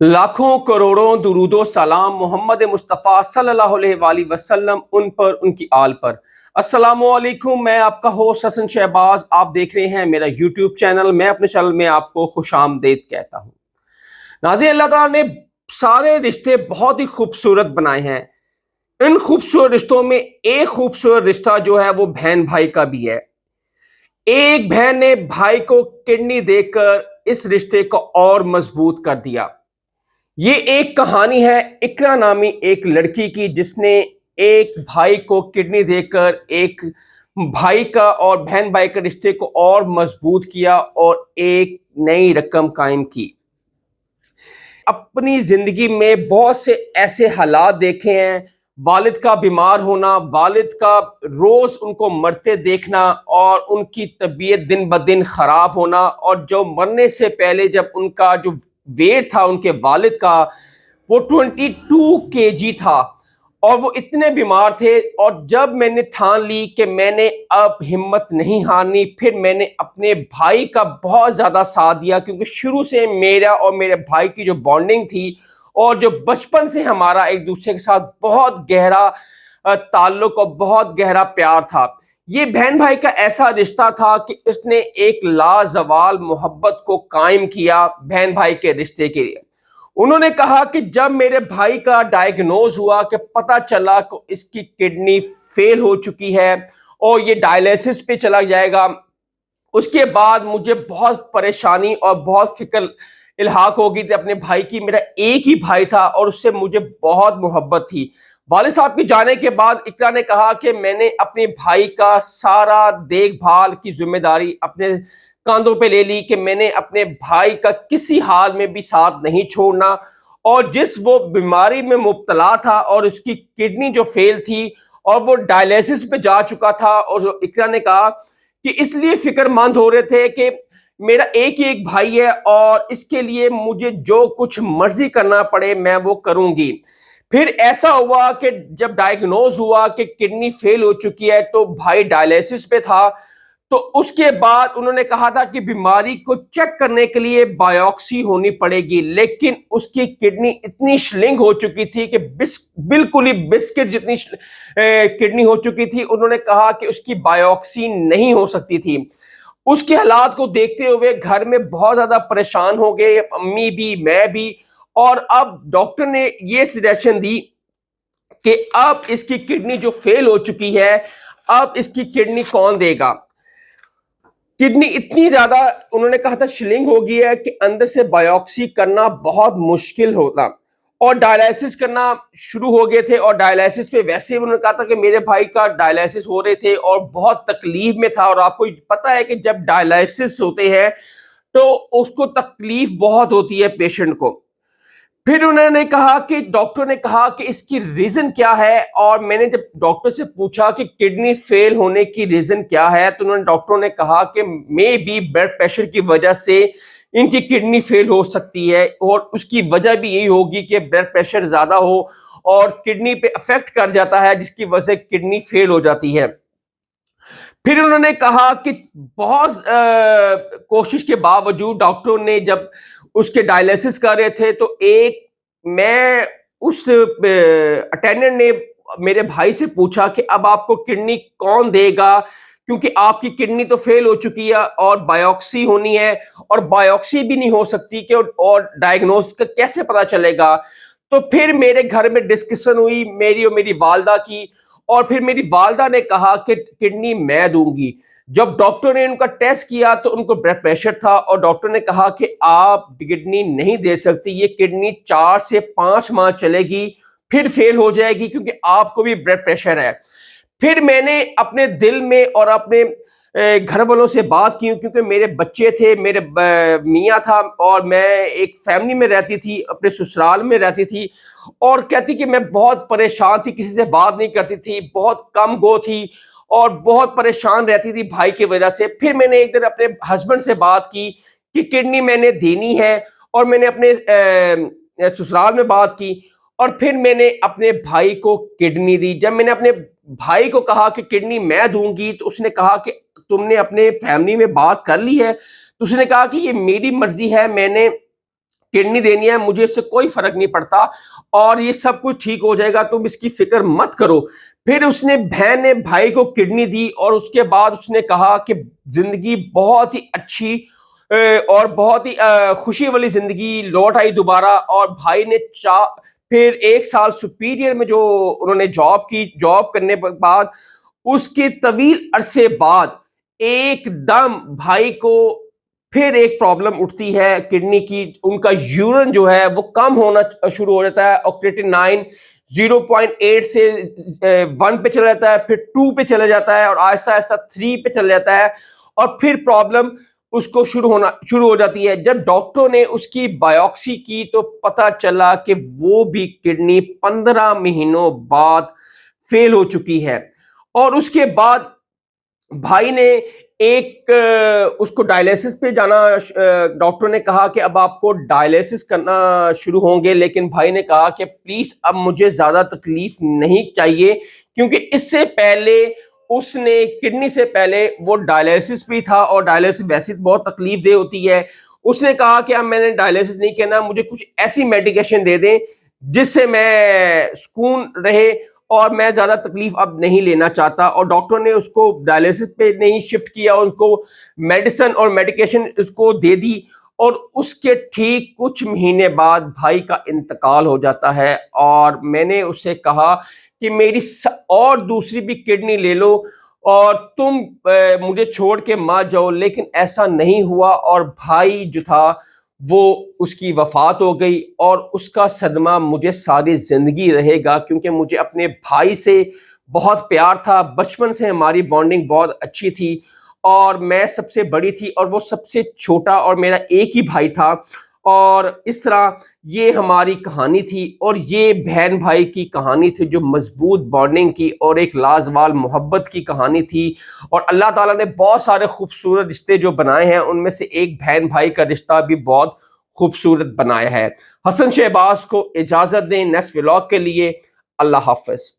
लाखों करोड़ों दुरूदो सलाम मोहम्मद मुस्तफ़ा सल्लल्लाहु अलैहि वआलिहि वसल्लम उन पर, उनकी आल पर। अस्सलामु अलैकुम, मैं आपका होस्ट हसन शहबाज। आप देख रहे हैं मेरा यूट्यूब चैनल। मैं अपने चैनल में आपको खुशामदीद कहता हूँ। नाज़रीन, अल्लाह ताला ने सारे रिश्ते बहुत ही खूबसूरत बनाए हैं। इन खूबसूरत रिश्तों में एक खूबसूरत रिश्ता जो है वो बहन भाई का भी है। एक बहन ने भाई को किडनी देकर इस रिश्ते को और मजबूत कर दिया। ये एक कहानी है इकरा नामी एक लड़की की, जिसने एक भाई को किडनी देकर एक भाई का और बहन भाई के रिश्ते को और मजबूत किया और एक नई रकम कायम की। अपनी जिंदगी में बहुत से ऐसे हालात देखे हैं, वालिद का बीमार होना, वालिद का रोज उनको मरते देखना और उनकी तबीयत दिन ब दिन खराब होना, और जो मरने से पहले जब उनका जो वेट था उनके वालिद का वो 22 केजी था और वो इतने बीमार थे। और जब मैंने ठान ली कि मैंने अब हिम्मत नहीं हारनी, फिर मैंने अपने भाई का बहुत ज़्यादा साथ दिया, क्योंकि शुरू से मेरा और मेरे भाई की जो बॉन्डिंग थी और जो बचपन से हमारा एक दूसरे के साथ बहुत गहरा ताल्लुक और बहुत गहरा प्यार था। ये बहन भाई का ऐसा रिश्ता था कि उसने एक लाजवाल मोहब्बत को कायम किया बहन भाई के रिश्ते के लिए। उन्होंने कहा कि जब मेरे भाई का डायग्नोज हुआ, कि पता चला कि इसकी किडनी फेल हो चुकी है और ये डायलिसिस पे चला जाएगा, उसके बाद मुझे बहुत परेशानी और बहुत फिक्र इल्हाक हो गई थी अपने भाई की। मेरा एक ही भाई था और उससे मुझे बहुत मोहब्बत थी। वालिद साहब के जाने के बाद इकरा ने कहा कि मैंने अपने भाई का सारा देखभाल की जिम्मेदारी अपने कांधों पे ले ली, कि मैंने अपने भाई का किसी हाल में भी साथ नहीं छोड़ना। और जिस वो बीमारी में मुब्तला था और उसकी किडनी जो फेल थी और वो डायलिसिस पे जा चुका था, और इकरा ने कहा कि इसलिए फिक्रमंद हो रहे थे कि मेरा एक ही एक भाई है और इसके लिए मुझे जो कुछ मर्जी करना पड़े मैं वो करूंगी। फिर ऐसा हुआ कि जब डायग्नोज हुआ कि किडनी फेल हो चुकी है तो भाई डायलिसिस पे था। तो उसके बाद उन्होंने कहा था कि बीमारी को चेक करने के लिए बायोप्सी होनी पड़ेगी, लेकिन उसकी किडनी इतनी श्लिंग हो चुकी थी कि बिल्कुल ही बिस्किट जितनी किडनी हो चुकी थी। उन्होंने कहा कि उसकी बायोप्सी नहीं हो सकती थी। उसके हालात को देखते हुए घर में बहुत ज्यादा परेशान हो गए, अम्मी भी मैं भी। और अब डॉक्टर ने ये सजेशन दी कि अब इसकी किडनी जो फेल हो चुकी है, अब इसकी किडनी कौन देगा। किडनी इतनी ज्यादा उन्होंने कहा था श्लिंग हो गई है कि अंदर से बायोप्सी करना बहुत मुश्किल होता, और डायलिसिस करना शुरू हो गए थे। और डायलिसिस पे वैसे ही उन्होंने कहा था कि मेरे भाई का डायलिसिस हो रहे थे और बहुत तकलीफ में था। और आपको पता है कि जब डायलिसिस होते हैं तो उसको तकलीफ बहुत होती है पेशेंट को। फिर उन्होंने कहा कि डॉक्टर ने कहा कि इसकी रीजन क्या है, और मैंने जब डॉक्टर से पूछा कि किडनी फेल होने की रीजन क्या है, तो उन्होंने डॉक्टरों ने कहा कि मे बी ब्लड प्रेशर की वजह से इनकी किडनी फेल हो सकती है, और उसकी वजह भी यही होगी कि ब्लड प्रेशर ज्यादा हो और किडनी पे अफेक्ट कर जाता है, जिसकी वजह से किडनी फेल हो जाती है। फिर उन्होंने कहा कि बहुत कोशिश के बावजूद डॉक्टरों ने जब उसके डायलिसिस कर रहे थे तो एक मैं उस अटेंडेंट ने मेरे भाई से पूछा कि अब आपको किडनी कौन देगा, क्योंकि आपकी किडनी तो फेल हो चुकी है और बायोप्सी होनी है, और बायोप्सी भी नहीं हो सकती कि और डायग्नोस का कैसे पता चलेगा। तो फिर मेरे घर में डिस्कशन हुई मेरी और मेरी वालदा की, और फिर मेरी वालदा ने कहा कि किडनी मैं दूंगी। जब डॉक्टर ने उनका टेस्ट किया तो उनको ब्लड प्रेशर था, और डॉक्टर ने कहा कि आप किडनी नहीं दे सकती, ये किडनी 4 से 5 माह चलेगी फिर फेल हो जाएगी, क्योंकि आपको भी ब्लड प्रेशर है। फिर मैंने अपने दिल में और अपने घर वालों से बात की, क्योंकि मेरे बच्चे थे, मेरे मियाँ था, और मैं एक फैमिली में रहती थी, अपने ससुराल में रहती थी। और कहती कि मैं बहुत परेशान थी, किसी से बात नहीं करती थी, बहुत कम गो थी और बहुत परेशान रहती थी भाई की वजह से। फिर मैंने एक दिन अपने हस्बैंड से बात की कि किडनी मैंने देनी है, और मैंने अपने ससुराल में बात की, और फिर मैंने अपने भाई को किडनी दी। जब मैंने अपने भाई को कहा कि किडनी मैं दूंगी, तो उसने कहा कि तुमने अपने फैमिली में बात कर ली है? तो उसने कहा कि ये मेरी मर्जी है, मैंने کڈنی دینی ہے، مجھے اس سے کوئی فرق نہیں پڑتا اور یہ سب کچھ ٹھیک ہو جائے گا، تم اس کی فکر مت کرو۔ پھر اس نے بہن نے بھائی کو کڈنی دی اور اس کے بعد اس نے کہا کہ زندگی بہت ہی اچھی اور بہت ہی خوشی والی زندگی لوٹ آئی دوبارہ، اور بھائی نے پھر 1 سال سپیریئر میں جو انہوں نے جاب کی، جاب کرنے کے بعد اس کے طویل عرصے بعد ایک دم بھائی کو پھر ایک پرابلم اٹھتی ہے کڈنی کی، ان کا یورین جو ہے وہ کم ہونا شروع ہو جاتا ہے اور کریٹینائن 0.8 سے 1 پہ چلا جاتا ہے، پھر 2 پہ چلا جاتا ہے اور آہستہ آہستہ 3 پہ چلا جاتا ہے، اور پھر پرابلم اس کو شروع ہو جاتی ہے۔ جب ڈاکٹروں نے اس کی بایوپسی کی تو پتہ چلا کہ وہ بھی کڈنی 15 مہینوں بعد فیل ہو چکی ہے، اور اس کے بعد بھائی نے اس کو ڈائلیسس پہ جانا، ڈاکٹر نے کہا کہ اب آپ کو ڈائلیسس کرنا شروع ہوں گے، لیکن بھائی نے کہا کہ پلیز اب مجھے زیادہ تکلیف نہیں چاہیے، کیونکہ اس سے پہلے اس نے کڈنی سے پہلے وہ ڈائلیسس بھی تھا، اور ڈائلیسس ویسے بہت تکلیف دہ ہوتی ہے۔ اس نے کہا کہ اب میں نے ڈائلیسس نہیں کرنا، مجھے کچھ ایسی میڈیکیشن دے دیں جس سے میں سکون رہے اور میں زیادہ تکلیف اب نہیں لینا چاہتا، اور ڈاکٹر نے اس کو ڈائلیسس پہ نہیں شفٹ کیا، ان کو میڈیسن اور میڈیکیشن اس کو دے دی، اور اس کے ٹھیک کچھ مہینے بعد بھائی کا انتقال ہو جاتا ہے۔ اور میں نے اسے کہا کہ میری اور دوسری بھی کڈنی لے لو اور تم مجھے چھوڑ کے مت جاؤ، لیکن ایسا نہیں ہوا، اور بھائی جو تھا وہ اس کی وفات ہو گئی، اور اس کا صدمہ مجھے ساری زندگی رہے گا، کیونکہ مجھے اپنے بھائی سے بہت پیار تھا، بچپن سے ہماری بانڈنگ بہت اچھی تھی، اور میں سب سے بڑی تھی اور وہ سب سے چھوٹا، اور میرا ایک ہی بھائی تھا، اور اس طرح یہ ہماری کہانی تھی، اور یہ بہن بھائی کی کہانی تھی جو مضبوط بانڈنگ کی اور ایک لازوال محبت کی کہانی تھی۔ اور اللہ تعالیٰ نے بہت سارے خوبصورت رشتے جو بنائے ہیں، ان میں سے ایک بہن بھائی کا رشتہ بھی بہت خوبصورت بنایا ہے۔ حسن شہباز کو اجازت دیں نیکسٹ ولاگ کے لیے۔ اللہ حافظ۔